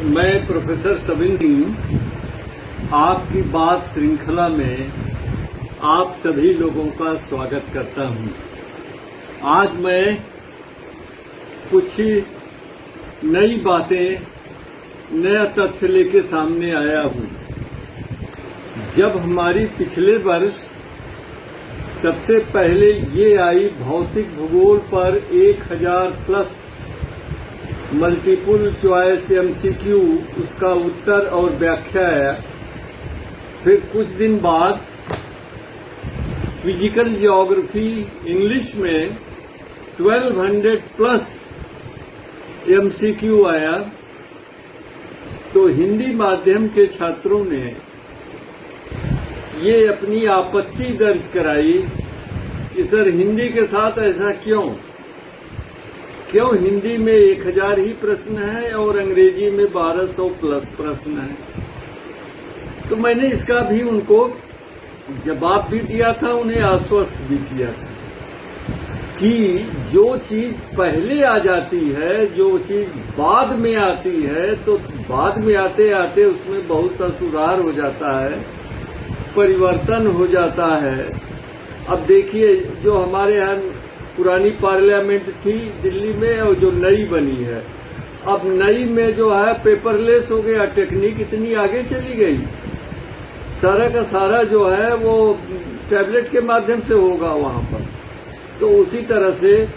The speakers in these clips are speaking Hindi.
मैं प्रोफेसर सबिन सिंह आपकी बात श्रृंखला में आप सभी लोगों का स्वागत करता हूं। आज मैं कुछ नई बातें, नया तथ्य लेके सामने आया हूं। जब हमारी पिछले वर्ष सबसे पहले ये आई भौतिक भूगोल पर 1000 प्लस मल्टीपल चॉइस एमसीक्यू, उसका उत्तर और व्याख्या है। फिर कुछ दिन बाद फिजिकल जियोग्राफी इंग्लिश में 1200 प्लस एमसीक्यू आया। तो हिंदी माध्यम के छात्रों ने ये अपनी आपत्ति दर्ज कराई कि सर हिंदी के साथ ऐसा क्यों हिंदी में 1000 ही प्रश्न है और अंग्रेजी में 1200 प्लस प्रश्न है। तो मैंने इसका भी उनको जवाब भी दिया था, उन्हें आश्वस्त भी किया था कि जो चीज पहले आ जाती है, जो चीज बाद में आती है, तो बाद में आते आते उसमें बहुत सा सुधार हो जाता है, परिवर्तन हो जाता है। अब देखिए, जो हमारे यहाँ पुरानी पार्लियामेंट थी दिल्ली में और जो नई बनी है, अब नई में जो है पेपरलेस हो गया, टेक्निक इतनी आगे चली गई, सारा का सारा जो है वो टैबलेट के माध्यम से होगा वहां पर। तो उसी तरह से,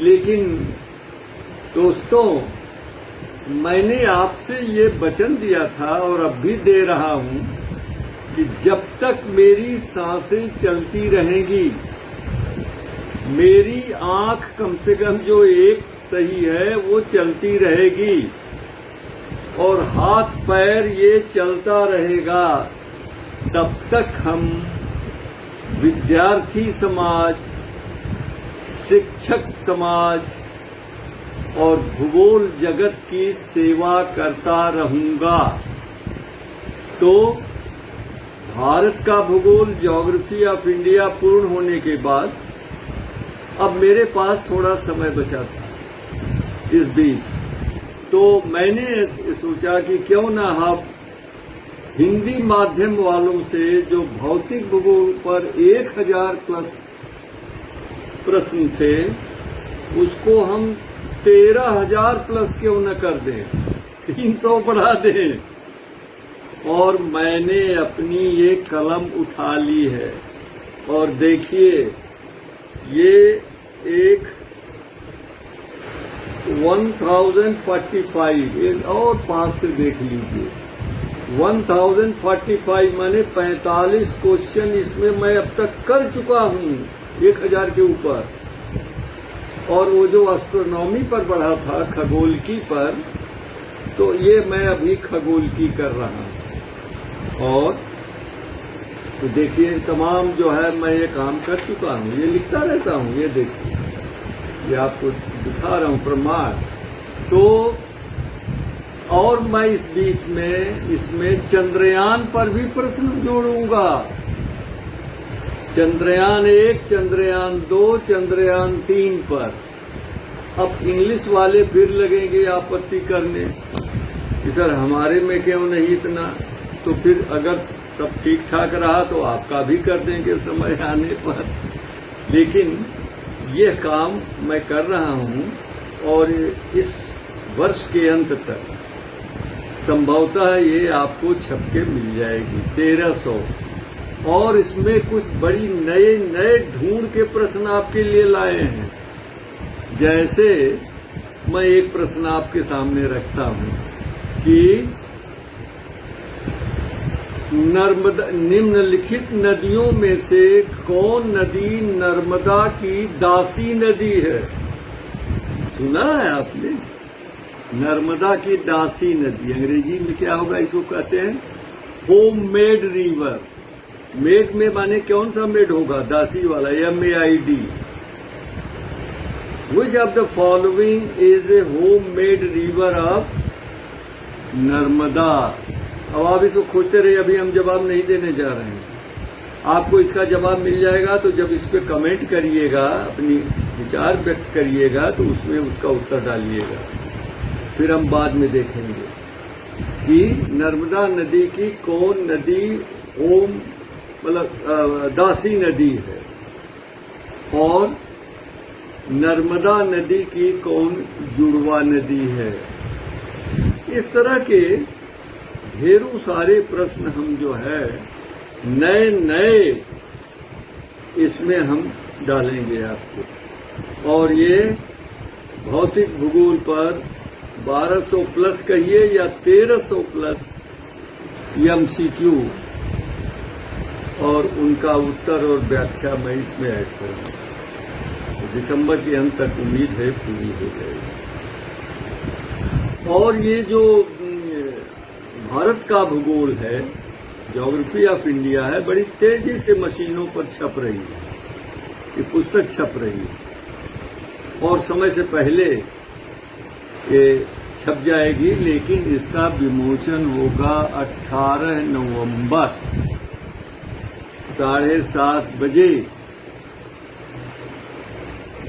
लेकिन दोस्तों, मैंने आपसे ये वचन दिया था और अब भी दे रहा हूं कि जब तक मेरी सांसें चलती रहेंगी, मेरी आंख कम से कम जो एक सही है वो चलती रहेगी और हाथ पैर ये चलता रहेगा, तब तक हम विद्यार्थी समाज, शिक्षक समाज और भूगोल जगत की सेवा करता रहूंगा। तो भारत का भूगोल, ज्योग्राफी ऑफ इंडिया पूर्ण होने के बाद अब मेरे पास थोड़ा समय बचा था इस बीच, तो मैंने सोचा कि क्यों ना हम हिंदी माध्यम वालों से जो भौतिक भूगोल पर 1000 प्लस प्रश्न थे, उसको हम 13000 प्लस क्यों न कर दें, 300 बढ़ा दें। और मैंने अपनी ये कलम उठा ली है और देखिए, ये एक 1045 और 5 से देख लीजिए, 1045 माने 45 क्वेश्चन इसमें मैं अब तक कर चुका हूं 1000 के ऊपर। और वो जो एस्ट्रोनॉमी पर बढ़ा था, खगोलकी पर, तो ये मैं अभी खगोलकी कर रहा हूं। और तो देखिए, तमाम जो है मैं ये काम कर चुका हूँ, ये लिखता रहता हूँ, ये देखिए, ये आपको दिखा रहा हूँ प्रमाण। तो और मैं इस बीच में इसमें चंद्रयान पर भी प्रश्न जोड़ूंगा, चंद्रयान 1, चंद्रयान 2, चंद्रयान 3 पर। अब इंग्लिश वाले फिर लगेंगे आपत्ति करने कि सर हमारे में क्यों नहीं इतना। तो फिर अगर सब ठीक ठाक रहा तो आपका भी कर देंगे समय आने पर। लेकिन ये काम मैं कर रहा हूं और इस वर्ष के अंत तक संभवतः ये आपको छपके मिल जाएगी 1300। और इसमें कुछ बड़ी नए ढूंढ के प्रश्न आपके लिए लाए हैं। जैसे मैं एक प्रश्न आपके सामने रखता हूं कि निम्नलिखित नदियों में से कौन नदी नर्मदा की दासी नदी है? सुना है आपने? नर्मदा की दासी नदी, अंग्रेजी में क्या होगा, इसको कहते हैं होम मेड रिवर। मेड में माने कौन सा मेड होगा? दासी वाला, MAID। Which of the following is a home made river of Narmada? अब आप इसको खोजते रहिए, अभी हम जवाब नहीं देने जा रहे हैं। आपको इसका जवाब मिल जाएगा, तो जब इस पे कमेंट करिएगा, अपनी विचार व्यक्त करिएगा, तो उसमें उसका उत्तर डालिएगा, फिर हम बाद में देखेंगे। कि नर्मदा नदी की कौन नदी होम मतलब दासी नदी है और नर्मदा नदी की कौन जुड़वा नदी है। इस तरह के ढेरों सारे प्रश्न हम जो है नए नए इसमें हम डालेंगे आपको। और ये भौतिक भूगोल पर 1200 प्लस कहिए या 1300 प्लस MCQ और उनका उत्तर और व्याख्या मैं इसमें ऐड करूंगा। दिसंबर के अंत तक उम्मीद है पूरी हो जाएगी। और ये जो भारत का भूगोल है, ज्योग्राफी ऑफ इंडिया है, बड़ी तेजी से मशीनों पर छप रही है। ये पुस्तक छप रही है और समय से पहले ये छप जाएगी, लेकिन इसका विमोचन होगा 18 नवंबर 7:30 बजे।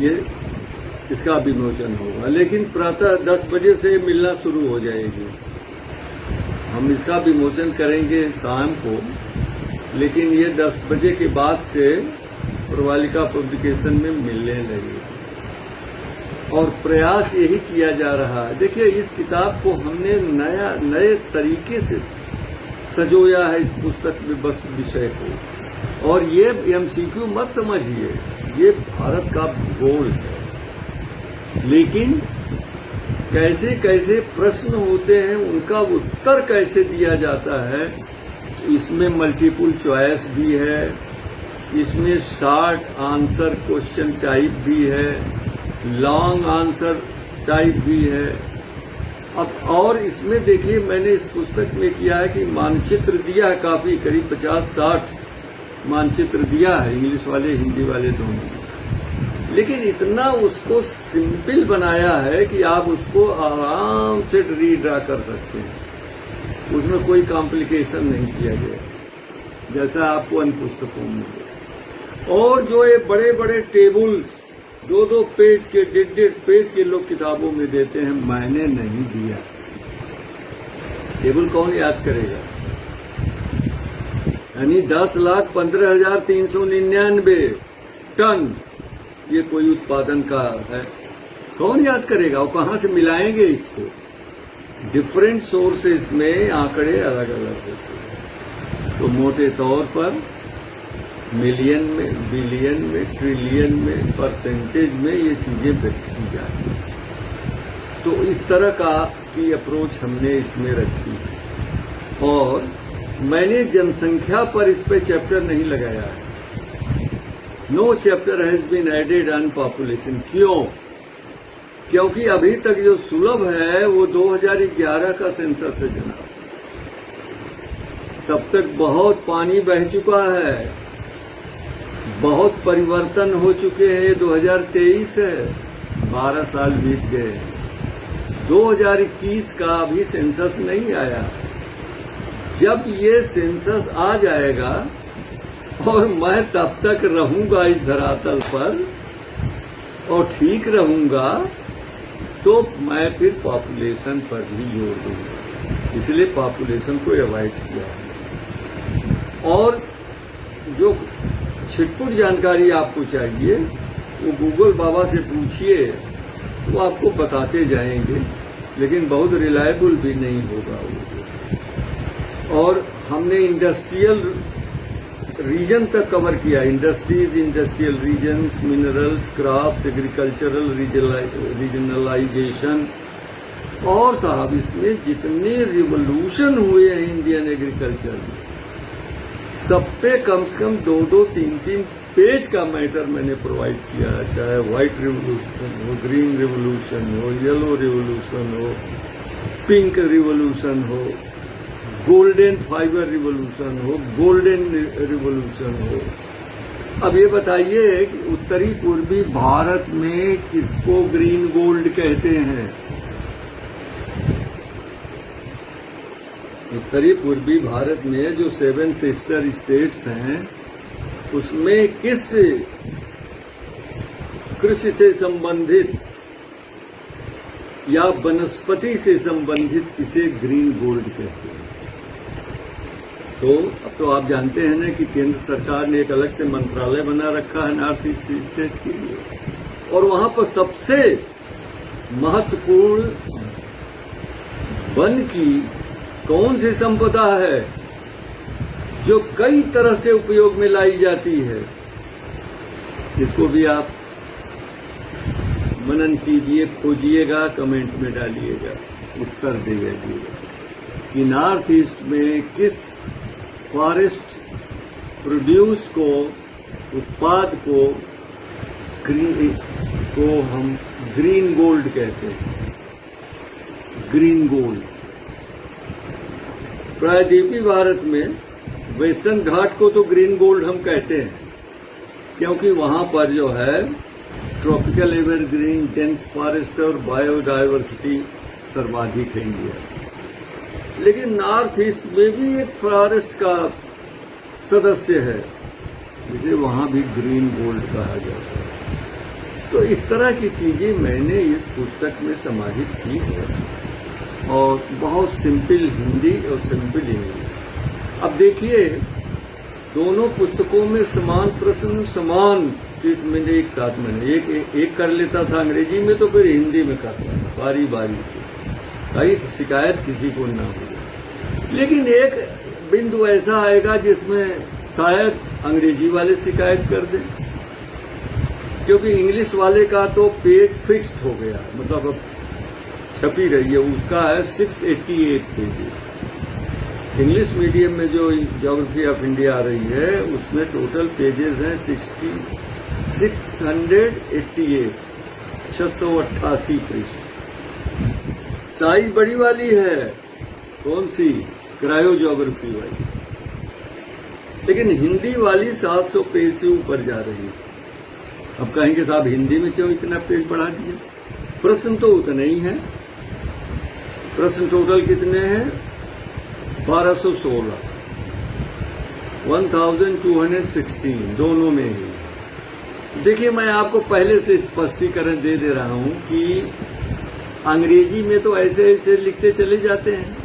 ये इसका विमोचन होगा, लेकिन प्रातः 10 बजे से मिलना शुरू हो जाएगी। हम इसका विमोचन करेंगे शाम को, लेकिन ये 10 बजे के बाद से प्रवालिका पब्लिकेशन में मिलने लगी और प्रयास यही किया जा रहा है। देखिए, इस किताब को हमने नए तरीके से सजोया है इस पुस्तक में बस विषय को। और ये MCQ मत समझिए, ये भारत का भूगोल है, लेकिन कैसे कैसे प्रश्न होते हैं, उनका उत्तर कैसे दिया जाता है। इसमें मल्टीपल चॉइस भी है, इसमें शॉर्ट आंसर क्वेश्चन टाइप भी है, लॉन्ग आंसर टाइप भी है। अब और इसमें देखिए, मैंने इस पुस्तक में किया है कि मानचित्र दिया है, काफी करीब 50-60 मानचित्र दिया है, इंग्लिश वाले हिंदी वाले दोनों। लेकिन इतना उसको सिंपल बनाया है कि आप उसको आराम से रीड्रा कर सकते हैं। उसमें कोई कॉम्प्लिकेशन नहीं किया गया, जैसा आपको अन्य पुस्तकों में। और जो ये बड़े बड़े टेबल्स 2-2 पेज के 1.5 पेज के लोग किताबों में देते हैं, मैंने नहीं दिया। टेबल कौन याद करेगा? यानी 10,15,399 टन ये कोई उत्पादन का है, कौन याद करेगा? और कहां से मिलाएंगे इसको? डिफरेंट सोर्सेज में आंकड़े अलग अलग होते हैं। तो मोटे तौर पर मिलियन में, बिलियन में, ट्रिलियन में, परसेंटेज में ये चीजें व्यक्त की जाती हैं। तो इस तरह का की अप्रोच हमने इसमें रखी। और मैंने जनसंख्या पर इस पे चैप्टर नहीं लगाया है। No chapter has been added on population. क्यों? क्योंकि अभी तक जो सुलभ है वो 2011 का सेंसस है जनाब। तब तक बहुत पानी बह चुका है, बहुत परिवर्तन हो चुके हैं। 2023 है, 12 साल बीत गए। 2021 का अभी सेंसस नहीं आया। जब ये सेंसस आ जाएगा और मैं तब तक रहूंगा इस धरातल पर और ठीक रहूंगा, तो मैं फिर पॉपुलेशन पर भी जोर दूंगा। इसलिए पॉपुलेशन को अवॉइड किया। और जो छिटपुट जानकारी आपको चाहिए वो गूगल बाबा से पूछिए, वो आपको बताते जाएंगे, लेकिन बहुत रिलायबल भी नहीं होगा वो। और हमने इंडस्ट्रियल रीजन तक कवर किया, industries, industrial regions, minerals, crops, agricultural regionalization. और साहब, इसमें जितने रिवोल्यूशन हुए हैं इंडियन एग्रीकल्चर में, सब पे कम से कम 2-2, 3-3 पेज का मैटर मैंने प्रोवाइड किया है। चाहे व्हाइट रिवोल्यूशन हो, ग्रीन रिवोल्यूशन हो, येलो रिवोल्यूशन हो, पिंक रिवोल्यूशन हो, गोल्डन फाइबर रिवोल्यूशन हो, गोल्डन रिवोल्यूशन हो। अब ये बताइए कि उत्तरी पूर्वी भारत में किसको ग्रीन गोल्ड कहते हैं? उत्तरी पूर्वी भारत में जो 7 सिस्टर स्टेट्स हैं, उसमें किस कृषि से संबंधित या वनस्पति से संबंधित इसे ग्रीन गोल्ड कहते हैं। तो अब तो आप जानते हैं ना कि केंद्र सरकार ने एक अलग से मंत्रालय बना रखा है नॉर्थ ईस्ट स्टेट के लिए, और वहां पर सबसे महत्वपूर्ण वन की कौन सी संपदा है जो कई तरह से उपयोग में लाई जाती है, इसको भी आप मनन कीजिए, खोजिएगा, कमेंट में डालिएगा, उत्तर दीजिएगा कि नॉर्थ ईस्ट में किस फॉरेस्ट प्रोड्यूस को, उत्पाद को हम ग्रीन गोल्ड कहते हैं। ग्रीन गोल्ड प्रायद्वीपी भारत में वेस्टर्न घाट को तो ग्रीन गोल्ड हम कहते हैं, क्योंकि वहां पर जो है ट्रॉपिकल एवरग्रीन, डेंस फॉरेस्ट और बायोडायवर्सिटी सर्वाधिक है इंडिया। लेकिन नॉर्थ ईस्ट में भी एक फॉरेस्ट का सदस्य है जिसे वहां भी ग्रीन गोल्ड कहा जाता है। तो इस तरह की चीजें मैंने इस पुस्तक में समाहित की है, और बहुत सिंपल हिंदी और सिंपल इंग्लिश। अब देखिए, दोनों पुस्तकों में समान प्रश्न, समान ट्रीटमेंट एक साथ मैंने एक कर लेता था अंग्रेजी में, तो फिर हिंदी में करता था बारी बारी से, ताकि शिकायत किसी को ना हो। लेकिन एक बिंदु ऐसा आएगा जिसमें शायद अंग्रेजी वाले शिकायत कर दें, क्योंकि इंग्लिश वाले का तो पेज फिक्स्ड हो गया, मतलब अब छपी रही है, उसका है 688 पेजेस। इंग्लिश मीडियम में जो ज्योग्राफी ऑफ इंडिया आ रही है उसमें टोटल पेजेस हैं 688 पृष्ठ। साइज बड़ी वाली है, कौन सी? क्रायो ज्योग्राफी वाली। लेकिन हिंदी वाली 700 पेज से ऊपर जा रही है। अब कहेंगे साहब हिंदी में क्यों इतना पेज बढ़ा दिया? प्रश्न तो उतने ही है। प्रश्न टोटल कितने हैं? 1216, 1216 दोनों में ही। देखिए, मैं आपको पहले से स्पष्टीकरण दे रहा हूं कि अंग्रेजी में तो ऐसे ऐसे लिखते चले जाते हैं,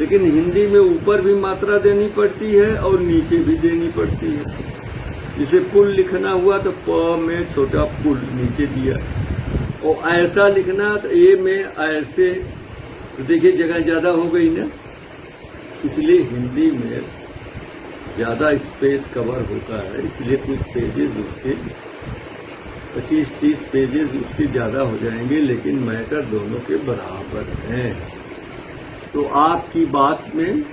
लेकिन हिंदी में ऊपर भी मात्रा देनी पड़ती है और नीचे भी देनी पड़ती है। जैसे पुल लिखना हुआ तो प में छोटा पुल नीचे दिया, और ऐसा लिखना तो ए में ऐसे, तो देखिए जगह ज्यादा हो गई ना, इसलिए हिंदी में ज्यादा स्पेस कवर होता है, इसलिए कुछ पेजेस उसके 25-30 पेजेस उसके ज्यादा हो जाएंगे, लेकिन मैटर दोनों के बराबर हैं। तो आपकी बात में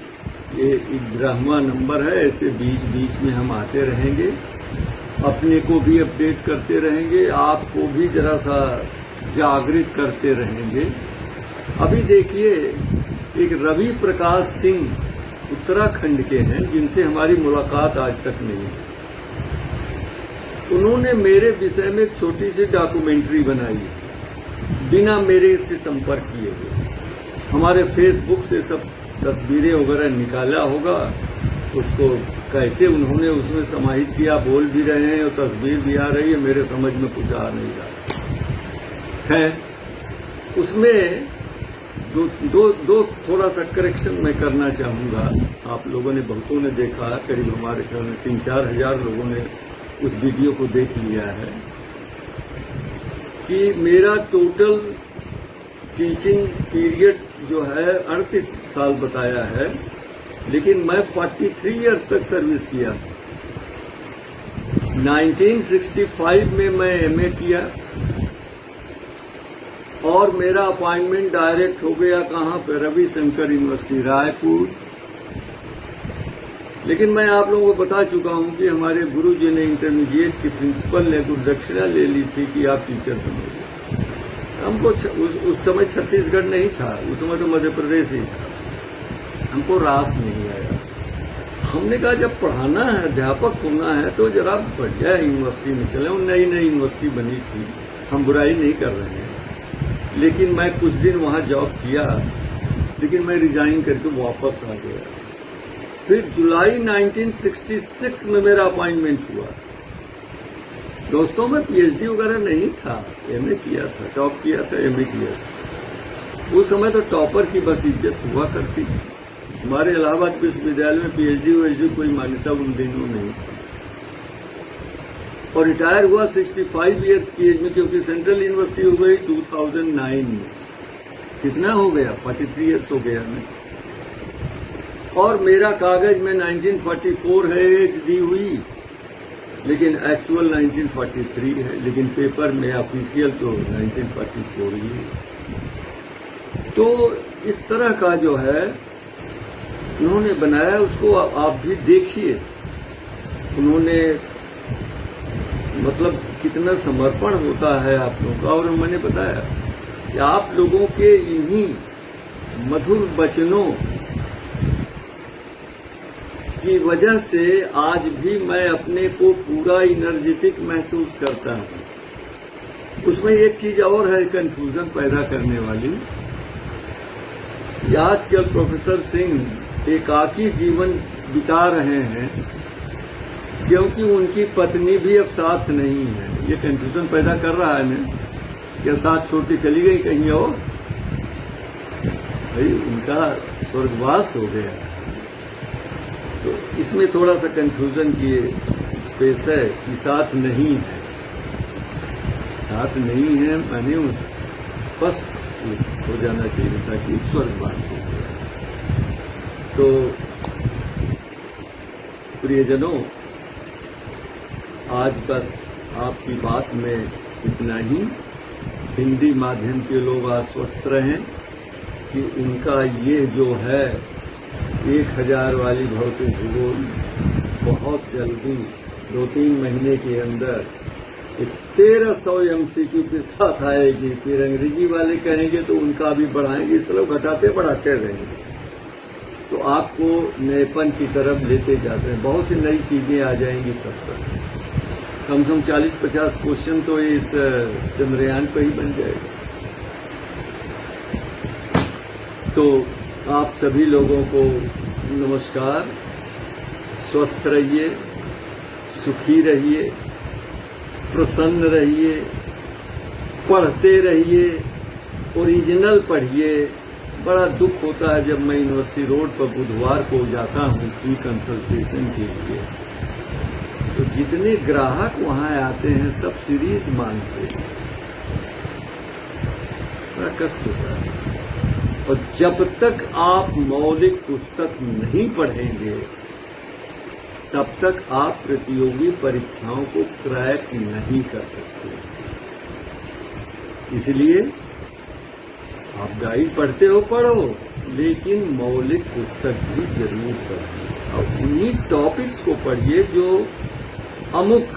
ये 11वां नंबर है। ऐसे बीच बीच में हम आते रहेंगे, अपने को भी अपडेट करते रहेंगे, आपको भी जरा सा जागृत करते रहेंगे। अभी देखिए, एक रवि प्रकाश सिंह उत्तराखंड के हैं, जिनसे हमारी मुलाकात आज तक नहीं है। उन्होंने मेरे विषय में एक छोटी सी डॉक्यूमेंट्री बनाई, बिना मेरे से संपर्क किए हुए। हमारे फेसबुक से सब तस्वीरें वगैरह निकाला होगा, उसको कैसे उन्होंने उसमें समाहित किया, बोल भी रहे हैं और तस्वीर भी आ रही है, मेरे समझ में कुछ आ नहीं रहा है। उसमें दो थोड़ा सा करेक्शन मैं करना चाहूंगा। आप लोगों ने, बहुतों ने देखा, करीब हमारे ख्याल में 3-4 हजार लोगों ने उस वीडियो को देख लिया है कि मेरा टोटल टीचिंग पीरियड जो है 38 साल बताया है, लेकिन मैं 43 इयर्स तक सर्विस किया। 1965 में मैं एमए किया और मेरा अपॉइंटमेंट डायरेक्ट हो गया कहाँ पे? रविशंकर यूनिवर्सिटी रायपुर। लेकिन मैं आप लोगों को बता चुका हूं कि हमारे गुरुजी ने, इंटरमीडिएट के प्रिंसिपल ने कुछ दक्षिणा ले ली थी कि आप टीचर बनोगे। हमको उस समय छत्तीसगढ़ नहीं था, उस समय तो मध्य प्रदेश ही था। हमको रास नहीं आया। हमने कहा जब पढ़ाना है, अध्यापक होना है, तो जरा बढ़िया यूनिवर्सिटी में चले। नई नई यूनिवर्सिटी बनी थी, हम बुराई नहीं कर रहे हैं, लेकिन मैं कुछ दिन वहां जॉब किया, लेकिन मैं रिजाइन करके वापस आ गया। फिर जुलाई 1966 में मेरा अपॉइंटमेंट हुआ। दोस्तों, मैं पीएचडी वगैरह नहीं था, एमए किया था, टॉप किया था, एमए किया था। उस समय तो टॉपर की बस इज्जत हुआ करती थी। हमारे इलाहाबाद विश्वविद्यालय में पीएचडी कोई मान्यता उन दिनों नहीं। और रिटायर हुआ 65 इयर्स की एज में, क्योंकि सेंट्रल यूनिवर्सिटी हो गई 2009 में। कितना हो गया? 43 इयर्स हो गया मैं। और मेरा कागज में 1944 है एज दी हुई, लेकिन एक्चुअल 1943 है, लेकिन पेपर में ऑफिशियल तो 1944 ही है। तो इस तरह का जो है उन्होंने बनाया, उसको आप भी देखिए। उन्होंने मतलब कितना समर्पण होता है आप लोगों का। और मैंने बताया कि आप लोगों के इन्हीं मधुर वचनों की वजह से आज भी मैं अपने को पूरा इनर्जेटिक महसूस करता हूं। उसमें एक चीज और है कंफ्यूजन पैदा करने वाली, कि आजकल प्रोफेसर सिंह एकाकी जीवन बिता रहे हैं क्योंकि उनकी पत्नी भी अब साथ नहीं है। ये कंफ्यूजन पैदा कर रहा है ना, क्या साथ छोड़ के चली गई कहीं और? भाई उनका स्वर्गवास हो गया। तो इसमें थोड़ा सा कंफ्यूजन की स्पेस है कि साथ नहीं है, साथ नहीं है, माने स्पष्ट हो जाना चाहिए था कि स्वर्गवास हो गया। तो प्रियजनों, आज बस आपकी बात में इतना ही। हिंदी माध्यम के लोग आश्वस्त रहें कि उनका ये जो है 1000 वाली भौतिक भूगोल बहुत जल्दी 2-3 महीने के अंदर 1300 MCQ के साथ आएगी। फिर अंग्रेजी वाले कहेंगे तो उनका भी बढ़ाएंगे, इस तरह घटाते बढ़ाते रहेंगे। तो आपको नएपन की तरफ लेते जाते हैं, बहुत सी नई चीजें आ जाएंगी। तब तक कम से कम 40-50 क्वेश्चन तो इस चंद्रयान पर ही बन जाएगा। तो आप सभी लोगों को नमस्कार। स्वस्थ रहिए, सुखी रहिए, प्रसन्न रहिए, पढ़ते रहिए, ओरिजिनल पढ़िए। बड़ा दुख होता है जब मैं यूनिवर्सिटी रोड पर बुधवार को जाता हूँ फ्री कंसल्टेशन के लिए, तो जितने ग्राहक वहां आते हैं सब सीरीज मांगते हैं। बड़ा कष्ट होता है। और जब तक आप मौलिक पुस्तक नहीं पढ़ेंगे तब तक आप प्रतियोगी परीक्षाओं को क्रैक नहीं कर सकते। इसलिए आप गाइड पढ़ते हो, पढ़ो, लेकिन मौलिक पुस्तक भी जरूर पढ़िए और उन्हीं टॉपिक्स को पढ़िए जो अमुक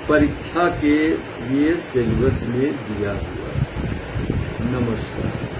परीक्षा के लिए सिलेबस में दिया हुआ है। नमस्कार।